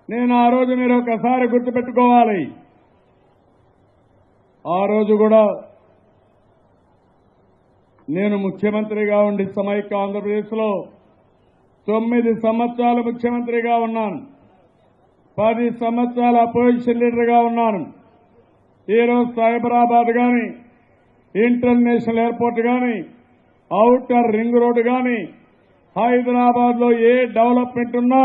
నేను ఆ రోజు మీరు ఒకసారి గుర్తుపెట్టుకోవాలి. ఆ రోజు కూడా నేను ముఖ్యమంత్రిగా ఉండి సమైక్య ఆంధ్రప్రదేశ్లో 9 సంవత్సరాలు ముఖ్యమంత్రిగా ఉన్నాను. 10 సంవత్సరాల అపోజిషన్ లీడర్గా ఉన్నాను. ఈరోజు సైబరాబాద్ కానీ, ఇంటర్నేషనల్ ఎయిర్పోర్ట్ కానీ, ఔటర్ రింగ్ రోడ్డు కానీ, హైదరాబాద్లో ఏ డెవలప్మెంట్ ఉన్నా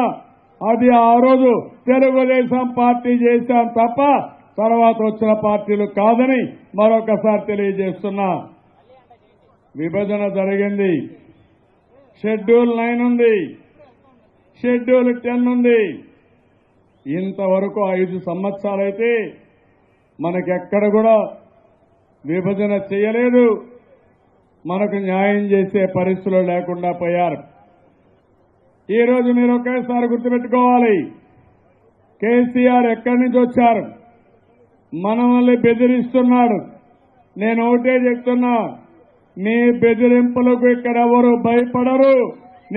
అది ఆ రోజు తెలుగుదేశం పార్టీ చేశాం తప్ప తర్వాత వచ్చిన పార్టీలు కాదని మరొకసారి తెలియజేస్తున్నా. విభజన జరిగింది. షెడ్యూల్ 9 ఉంది, షెడ్యూల్ 10 ఉంది. ఇంతవరకు 5 సంవత్సరాలైతే మనకెక్కడ కూడా విభజన చేయలేదు. మనకు న్యాయం చేసే పరిస్థితులు లేకుండా పోయారు. ఈ రోజు మీరు ఒకేసారి గుర్తుపెట్టుకోవాలి, కేసీఆర్ ఎక్కడి నుంచి వచ్చారు? మనల్ని బెదిరిస్తున్నాడు. నేను ఒకటే చెప్తున్నా, మీ బెదిరింపులకు ఇక్కడ ఎవరు భయపడరు.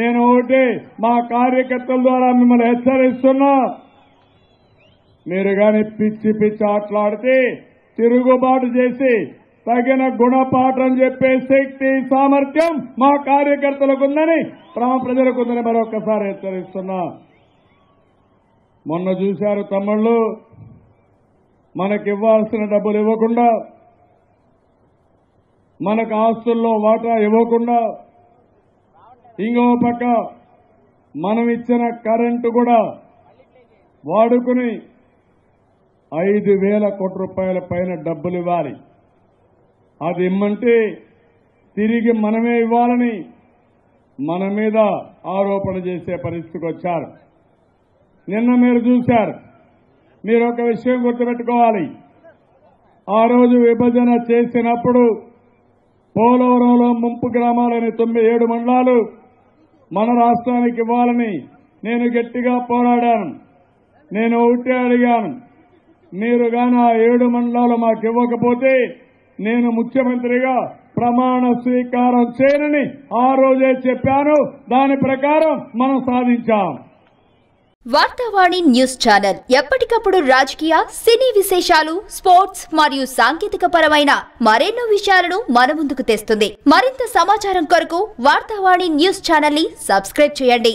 నేను ఒకటే మా కార్యకర్తల ద్వారా మిమ్మల్ని హెచ్చరిస్తున్నా, మీరు గాని పిచ్చి పిచ్చి ఆటలాడితే తిరుగుబాటు చేసి తగిన గుణపాఠం చెప్పే శక్తి సామర్థ్యం మా కార్యకర్తలకు ఉందని ప్రజలకు ఉందని మరొకసారి హెచ్చరిస్తున్నా. మొన్న చూశారు తమ్ముళ్ళు, మనకి ఇవ్వాల్సిన డబ్బులు ఇవ్వకుండా, మనకు ఆస్తుల్లో వాటా ఇవ్వకుండా, ఇంకో పక్క మనం ఇచ్చిన కరెంటు కూడా వాడుకుని 5,000 కోట్ల రూపాయల పైన డబ్బులు ఇవ్వాలి. అది ఇమ్మంటే తిరిగి మనమే ఇవ్వాలని మన మీద ఆరోపణ చేసే పరిస్థితికి వచ్చారు. నిన్న మీరు చూశారు. మీరు ఒక విషయం గుర్తుపెట్టుకోవాలి, ఆ రోజు విభజన చేసినప్పుడు పోలవరంలో ముంపు గ్రామాలని 7 మండలాలు మన రాష్ట్రానికి ఇవ్వాలని నేను గట్టిగా పోరాడాను. నేను ఒకటే అడిగాను, మీరు గాని ఆ 7 మండలాలు మాకు ఇవ్వకపోతే నేను ముఖ్యమంత్రిగా ప్రమాణ స్వీకారం చేయనని ఆ రోజే చెప్పాను. దాని ప్రకారం మనం సాధించాం. వార్తావాణి న్యూస్ ఛానల్ ఎప్పటికప్పుడు రాజకీయ, సినీ విశేషాలు, స్పోర్ట్స్ మరియు సాంకేతిక పరమైన మరెన్నో విషయాలను మన ముందుకు తెస్తుంది. మరింత సమాచారం కొరకు వార్తావాణి న్యూస్ ఛానల్ ని సబ్స్క్రైబ్ చేయండి.